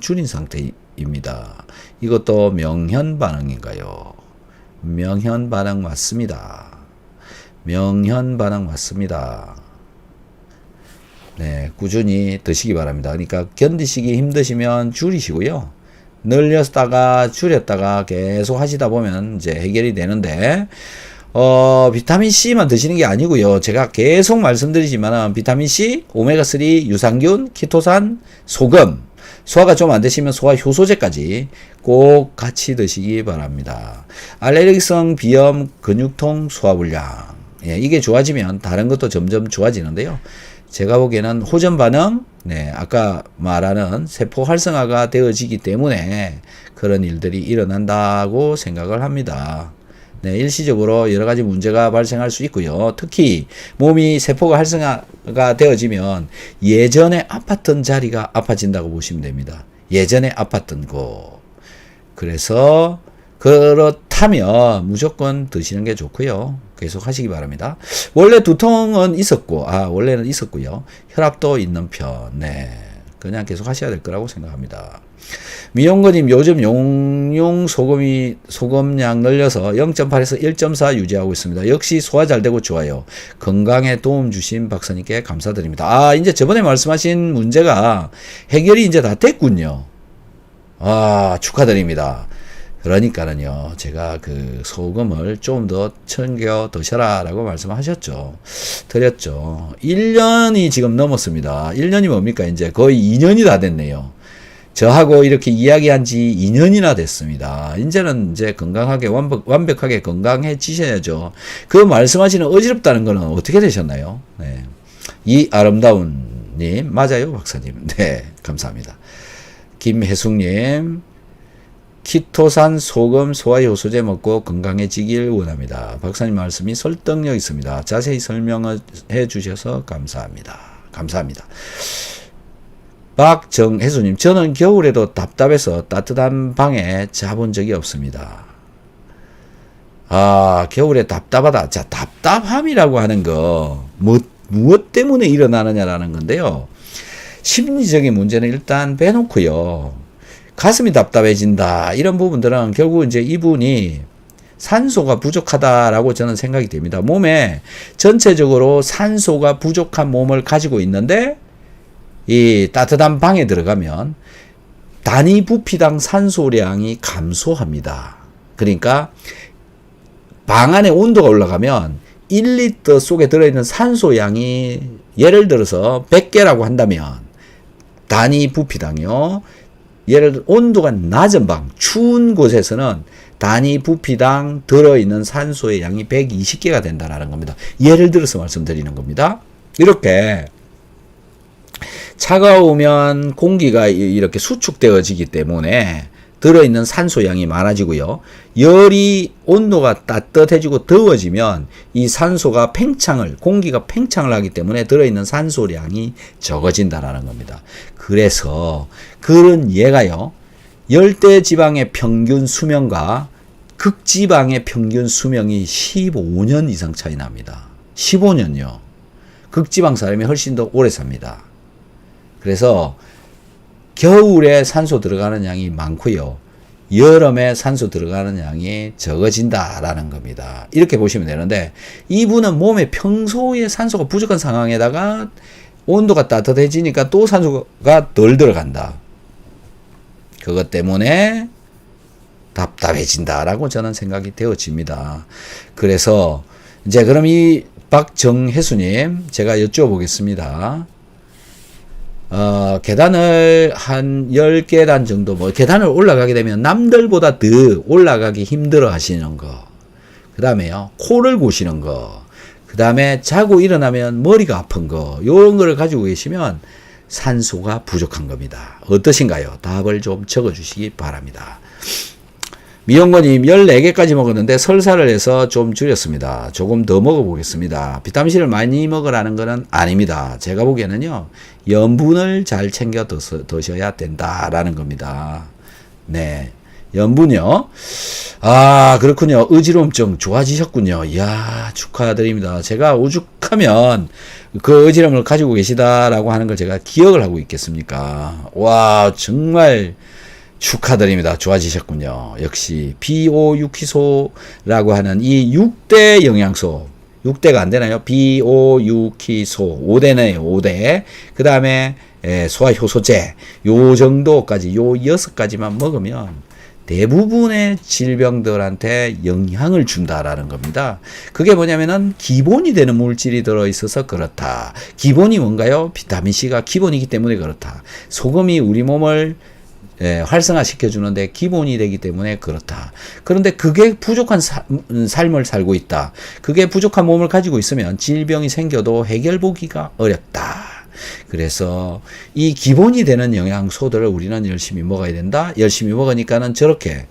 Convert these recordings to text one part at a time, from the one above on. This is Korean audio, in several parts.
줄인 상태입니다. 이것도 명현 반응인가요? 명현 반응 맞습니다. 명현 반응 맞습니다. 네, 꾸준히 드시기 바랍니다. 그러니까 견디시기 힘드시면 줄이시고요. 늘렸다가 줄였다가 계속 하시다 보면 이제 해결이 되는데, 비타민 C만 드시는 게 아니고요. 제가 계속 말씀드리지만 비타민 C, 오메가3, 유산균, 키토산, 소금, 소화가 좀 안 되시면 소화 효소제까지 꼭 같이 드시기 바랍니다. 알레르기성 비염, 근육통, 소화불량. 예, 이게 좋아지면 다른 것도 점점 좋아지는데요. 제가 보기에는 호전 반응, 네, 아까 말하는 세포 활성화가 되어지기 때문에 그런 일들이 일어난다고 생각을 합니다. 네, 일시적으로 여러 가지 문제가 발생할 수 있고요. 특히 몸이 세포가 활성화가 되어지면 예전에 아팠던 자리가 아파진다고 보시면 됩니다. 예전에 아팠던 곳. 그래서 그렇다면 무조건 드시는 게 좋고요. 계속 하시기 바랍니다. 원래 두통은 있었고, 원래는 있었고요. 혈압도 있는 편. 네. 그냥 계속 하셔야 될 거라고 생각합니다. 미용거님, 요즘 용용 소금량 늘려서 0.8에서 1.4 유지하고 있습니다. 역시 소화 잘 되고 좋아요. 건강에 도움 주신 박사님께 감사드립니다. 이제 저번에 말씀하신 문제가 해결이 이제 다 됐군요. 축하드립니다. 그러니까는요, 제가 그 소금을 좀 더 챙겨 드셔라 라고 말씀하셨죠. 드렸죠. 1년이 지금 넘었습니다. 1년이 뭡니까? 이제 거의 2년이 다 됐네요. 저하고 이렇게 이야기한 지 2년이나 됐습니다. 이제는 이제 건강하게 완벽하게 건강해지셔야죠. 그 말씀하시는 어지럽다는 거는 어떻게 되셨나요? 네. 이 아름다운 님, 맞아요, 박사님. 네, 감사합니다. 김혜숙님, 키토산 소금 소화효소제 먹고 건강해지길 원합니다. 박사님 말씀이 설득력 있습니다. 자세히 설명해 주셔서 감사합니다. 감사합니다. 박정혜수님, 저는 겨울에도 답답해서 따뜻한 방에 자본 적이 없습니다. 겨울에 답답하다. 자, 답답함이라고 하는 거, 무엇 때문에 일어나느냐라는 건데요. 심리적인 문제는 일단 빼놓고요. 가슴이 답답해진다. 이런 부분들은 결국 이제 이분이 산소가 부족하다라고 저는 생각이 됩니다. 몸에 전체적으로 산소가 부족한 몸을 가지고 있는데, 이 따뜻한 방에 들어가면 단위 부피당 산소량이 감소합니다. 그러니까 방 안에 온도가 올라가면 1리터 속에 들어있는 산소량이 예를 들어서 100개라고 한다면 단위 부피당요. 예를 들어 온도가 낮은 방, 추운 곳에서는 단위 부피당 들어있는 산소의 양이 120개가 된다는 겁니다. 예를 들어서 말씀드리는 겁니다. 이렇게 차가우면 공기가 이렇게 수축되어지기 때문에 들어있는 산소 양이 많아지고요. 열이 온도가 따뜻해지고 더워지면 이 산소가 공기가 팽창을 하기 때문에 들어있는 산소량이 적어진다라는 겁니다. 그래서 그런 예가요. 열대지방의 평균 수명과 극지방의 평균 수명이 15년 이상 차이 납니다. 15년요. 극지방 사람이 훨씬 더 오래 삽니다. 그래서 겨울에 산소 들어가는 양이 많고요. 여름에 산소 들어가는 양이 적어진다라는 겁니다. 이렇게 보시면 되는데 이분은 몸에 평소에 산소가 부족한 상황에다가 온도가 따뜻해지니까 또 산소가 덜 들어간다. 그것 때문에 답답해진다라고 저는 생각이 되어집니다. 그래서 이제 그럼 이 박정혜수님 제가 여쭤보겠습니다. 계단을 한 10계단 정도, 계단을 올라가게 되면 남들보다 더 올라가기 힘들어 하시는 거. 그 다음에요, 코를 고시는 거. 그 다음에 자고 일어나면 머리가 아픈 거. 요런 거를 가지고 계시면 산소가 부족한 겁니다. 어떠신가요? 답을 좀 적어 주시기 바랍니다. 미영건님 14개까지 먹었는데 설사를 해서 좀 줄였습니다. 조금 더 먹어보겠습니다. 비타민C를 많이 먹으라는 것은 아닙니다. 제가 보기에는요. 염분을 잘 챙겨 드셔야 된다라는 겁니다. 네, 염분이요. 아, 그렇군요. 어지러움증 좋아지셨군요. 이야, 축하드립니다. 제가 오죽하면 그 어지러움을 가지고 계시다라고 하는 걸 제가 기억을 하고 있겠습니까? 와, 정말 축하드립니다. 좋아지셨군요. 역시 비오유키소라고 하는 이 6대 영양소, 6대가 안 되나요? 비오유키소 5대네요. 5대. 그 다음에 소화효소제 요 정도까지 요 6가지만 먹으면 대부분의 질병들한테 영향을 준다라는 겁니다. 그게 뭐냐면은 기본이 되는 물질이 들어있어서 그렇다. 기본이 뭔가요? 비타민C가 기본이기 때문에 그렇다. 소금이 우리 몸을 활성화시켜 주는데 기본이 되기 때문에 그렇다. 그런데 그게 부족한 삶을 살고 있다. 그게 부족한 몸을 가지고 있으면 질병이 생겨도 해결보기가 어렵다. 그래서 이 기본이 되는 영양소들을 우리는 열심히 먹어야 된다. 열심히 먹으니까는 저렇게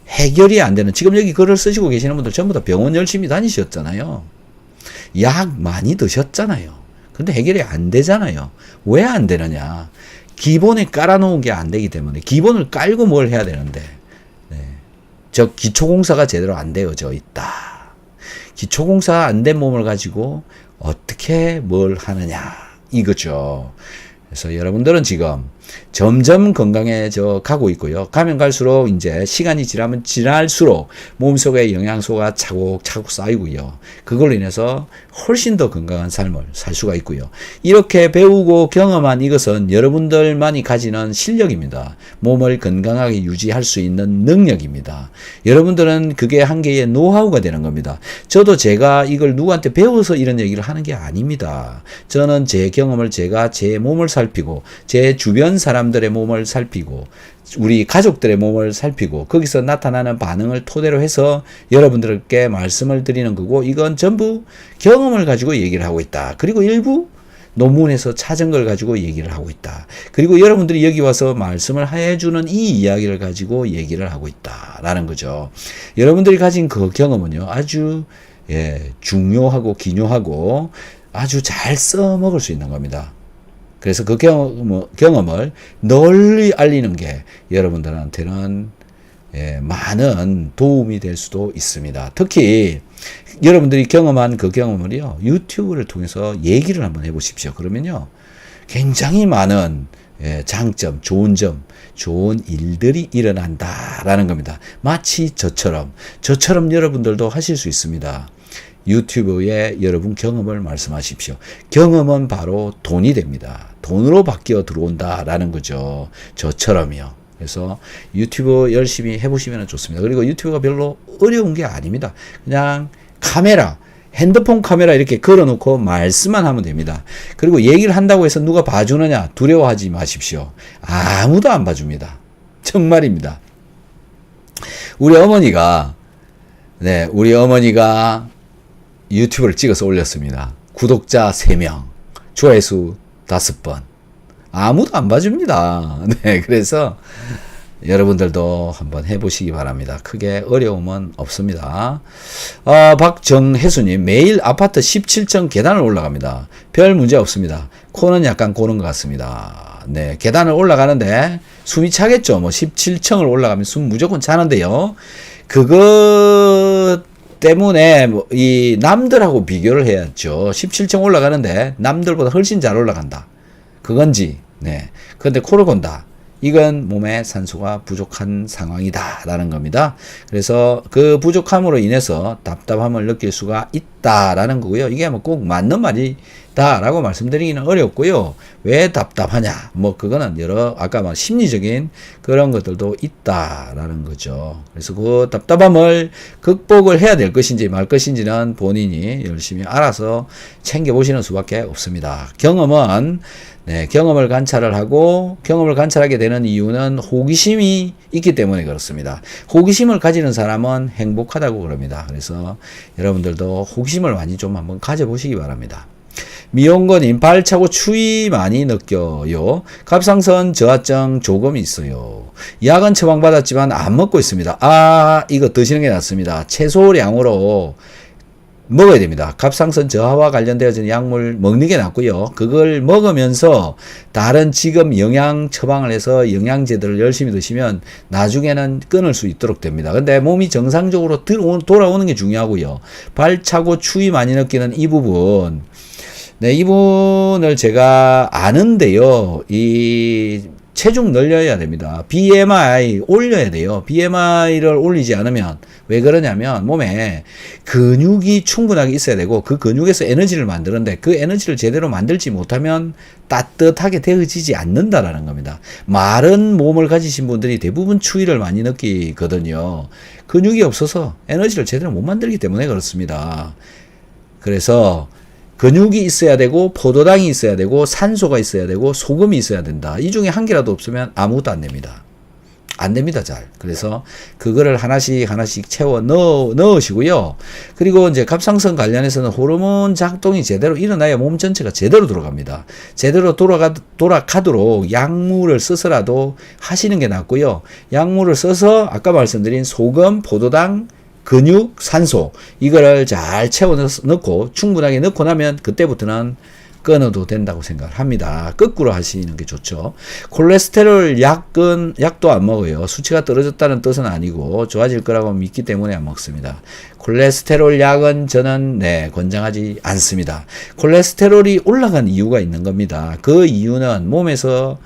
해결이 안 되는, 지금 여기 글을 쓰시고 계시는 분들 전부 다 병원 열심히 다니셨잖아요. 약 많이 드셨잖아요. 근데 해결이 안 되잖아요. 왜 안 되느냐? 기본에 깔아놓은 게 안 되기 때문에. 기본을 깔고 뭘 해야 되는데, 저 기초공사가 제대로 안 되어져 있다. 기초공사 안 된 몸을 가지고 어떻게 뭘 하느냐 이거죠. 그래서 여러분들은 지금 점점 건강해져 가고 있고요. 가면 갈수록 이제 시간이 지나면 지날수록 몸속에 영양소가 차곡차곡 쌓이고요. 그걸로 인해서 훨씬 더 건강한 삶을 살 수가 있고요. 이렇게 배우고 경험한 이것은 여러분들만이 가지는 실력입니다. 몸을 건강하게 유지할 수 있는 능력입니다. 여러분들은 그게 한 개의 노하우가 되는 겁니다. 저도 제가 이걸 누구한테 배워서 이런 얘기를 하는 게 아닙니다. 저는 제 경험을 제가 제 몸을 살피고 제 주변 사람들의 몸을 살피고 우리 가족들의 몸을 살피고 거기서 나타나는 반응을 토대로 해서 여러분들께 말씀을 드리는 거고, 이건 전부 경험을 가지고 얘기를 하고 있다. 그리고 일부 논문에서 찾은 걸 가지고 얘기를 하고 있다. 그리고 여러분들이 여기 와서 말씀을 해주는 이 이야기를 가지고 얘기를 하고 있다라는 거죠. 여러분들이 가진 그 경험은요, 아주 중요하고 기묘하고 아주 잘 써먹을 수 있는 겁니다. 그래서 그 경험을 널리 알리는 게 여러분들한테는 많은 도움이 될 수도 있습니다. 특히 여러분들이 경험한 그 경험을요, 유튜브를 통해서 얘기를 한번 해보십시오. 그러면요, 굉장히 많은 장점, 좋은 점, 좋은 일들이 일어난다라는 겁니다. 마치 저처럼 여러분들도 하실 수 있습니다. 유튜브에 여러분 경험을 말씀하십시오. 경험은 바로 돈이 됩니다. 돈으로 바뀌어 들어온다라는 거죠. 저처럼요. 그래서 유튜브 열심히 해보시면 좋습니다. 그리고 유튜브가 별로 어려운 게 아닙니다. 그냥 카메라, 핸드폰 카메라 이렇게 걸어놓고 말씀만 하면 됩니다. 그리고 얘기를 한다고 해서 누가 봐주느냐 두려워하지 마십시오. 아무도 안 봐줍니다. 정말입니다. 우리 어머니가 유튜브를 찍어서 올렸습니다. 구독자 3명, 조회수 5번. 아무도 안 봐줍니다. 그래서 여러분들도 한번 해보시기 바랍니다. 크게 어려움은 없습니다. 박정혜수님, 매일 아파트 17층 계단을 올라갑니다. 별 문제 없습니다. 코는 약간 고는 것 같습니다. 계단을 올라가는데 숨이 차겠죠. 17층을 올라가면 숨 무조건 차는데요. 그거 때문에 이 남들하고 비교를 해야죠. 17층 올라가는데 남들보다 훨씬 잘 올라간다. 그건지, 그런데 코를 곤다. 이건 몸에 산소가 부족한 상황이다라는 겁니다. 그래서 그 부족함으로 인해서 답답함을 느낄 수가 있다라는 거고요. 이게 꼭 맞는 말이다라고 말씀드리기는 어렵고요. 왜 답답하냐? 그거는 아까 심리적인 그런 것들도 있다라는 거죠. 그래서 그 답답함을 극복을 해야 될 것인지 말 것인지는 본인이 열심히 알아서 챙겨보시는 수밖에 없습니다. 경험을 관찰을 하고, 경험을 관찰하게 되는 이유는 호기심이 있기 때문에 그렇습니다. 호기심을 가지는 사람은 행복하다고 그럽니다. 그래서 여러분들도 호기심을 많이 좀 한번 가져보시기 바랍니다. 미용건님, 발차고 추위 많이 느껴요. 갑상선 저하증 조금 있어요. 약은 처방받았지만 안 먹고 있습니다. 이거 드시는 게 낫습니다. 채소량으로 먹어야 됩니다. 갑상선 저하와 관련되어진 약물 먹는 게 낫고요. 그걸 먹으면서 다른 지금 영양 처방을 해서 영양제들을 열심히 드시면 나중에는 끊을 수 있도록 됩니다. 근데 몸이 정상적으로 돌아오는 게 중요하고요. 발차고 추위 많이 느끼는 이 부분, 네, 이 부분을 제가 아는데요. 이 체중 늘려야 됩니다. BMI 올려야 돼요. BMI를 올리지 않으면 왜 그러냐면 몸에 근육이 충분하게 있어야 되고 그 근육에서 에너지를 만드는데 그 에너지를 제대로 만들지 못하면 따뜻하게 되어지지 않는다라는 겁니다. 마른 몸을 가지신 분들이 대부분 추위를 많이 느끼거든요. 근육이 없어서 에너지를 제대로 못 만들기 때문에 그렇습니다. 그래서 근육이 있어야 되고 포도당이 있어야 되고 산소가 있어야 되고 소금이 있어야 된다. 이 중에 한 개라도 없으면 아무것도 안 됩니다. 안 됩니다, 잘. 그래서 그거를 하나씩 채워 넣으시고요. 그리고 이제 갑상선 관련해서는 호르몬 작동이 제대로 일어나야 몸 전체가 제대로 돌아갑니다. 제대로 돌아가도록 약물을 써서라도 하시는 게 낫고요. 약물을 써서 아까 말씀드린 소금, 포도당, 근육, 산소 이거를 잘 채워 넣고 충분하게 넣고 나면 그때부터는 끊어도 된다고 생각을 합니다. 거꾸로 하시는 게 좋죠. 콜레스테롤 약도 안 먹어요. 수치가 떨어졌다는 뜻은 아니고 좋아질 거라고 믿기 때문에 안 먹습니다. 콜레스테롤 약은 저는 권장하지 않습니다. 콜레스테롤이 올라간 이유가 있는 겁니다. 그 이유는 몸에서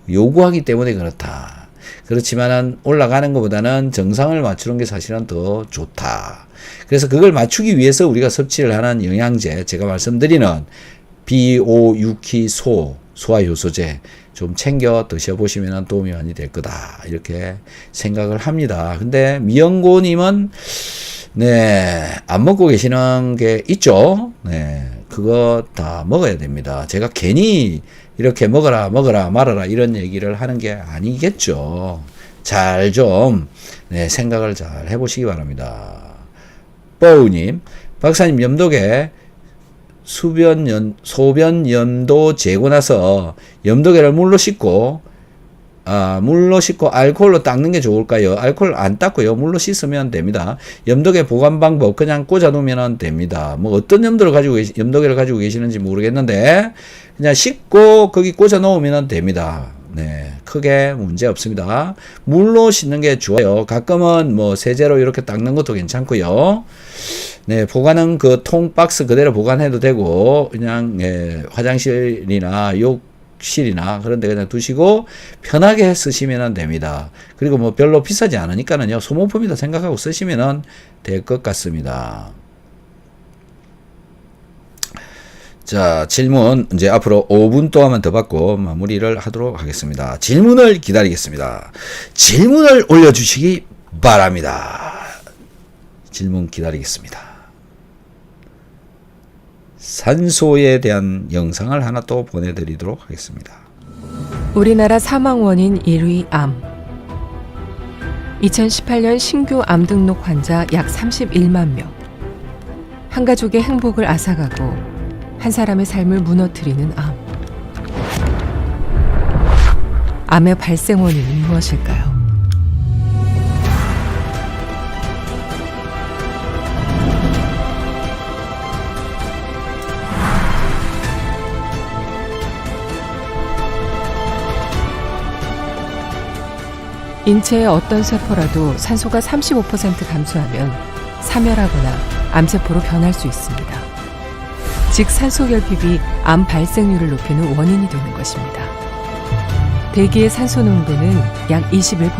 요구하기 때문에 그렇다. 그렇지만은 올라가는 것보다는 정상을 맞추는 게 사실은 더 좋다. 그래서 그걸 맞추기 위해서 우리가 섭취를 하는 영양제, 제가 말씀드리는 비오유키 소화효소제 좀 챙겨 드셔보시면 도움이 많이 될 거다. 이렇게 생각을 합니다. 근데 미영고님은 안 먹고 계시는 게 있죠. 그거 다 먹어야 됩니다. 제가 괜히 이렇게 먹어라 말아라 이런 얘기를 하는 게 아니겠죠. 잘 좀 생각을 잘 해보시기 바랍니다. 뽀우님, 박사님 염도계 소변 염도 재고 나서 염도계를 물로 씻고 알코올로 닦는 게 좋을까요? 알코올 안 닦고요. 물로 씻으면 됩니다. 염도계 보관 방법 그냥 꽂아 놓으면 됩니다. 뭐 어떤 염도계를 가지고 계시는지 모르겠는데 그냥 씻고 거기 꽂아 놓으면 됩니다. 크게 문제 없습니다. 물로 씻는 게 좋아요. 가끔은 뭐 세제로 이렇게 닦는 것도 괜찮고요. 보관은 그 통 박스 그대로 보관해도 되고 그냥 화장실이나 욕실이나 그런 데 그냥 두시고 편하게 쓰시면 됩니다. 그리고 뭐 별로 비싸지 않으니까는요. 소모품이다 생각하고 쓰시면 될 것 같습니다. 자, 질문 이제 앞으로 5분 동안만 더 받고 마무리를 하도록 하겠습니다. 질문을 기다리겠습니다. 질문을 올려주시기 바랍니다. 질문 기다리겠습니다. 산소에 대한 영상을 하나 또 보내드리도록 하겠습니다. 우리나라 사망 원인 1위 암. 2018년 신규 암 등록 환자 약 31만 명. 한 가족의 행복을 앗아가고 한 사람의 삶을 무너뜨리는 암. 암의 발생 원인은 무엇일까요? 인체의 어떤 세포라도 산소가 35% 감소하면 사멸하거나 암세포로 변할 수 있습니다. 즉 산소결핍이 암 발생률을 높이는 원인이 되는 것입니다. 대기의 산소 농도는 약 21%.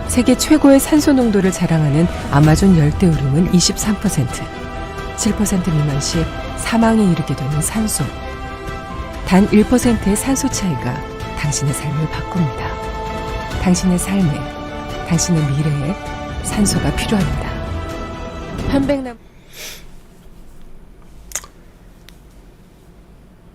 세계 최고의 산소 농도를 자랑하는 아마존 열대우림은 23%. 7% 미만 시 사망에 이르게 되는 산소. 단 1%의 산소 차이가 당신의 삶을 바꿉니다. 당신의 삶에, 당신의 미래에 산소가 필요합니다. 편백남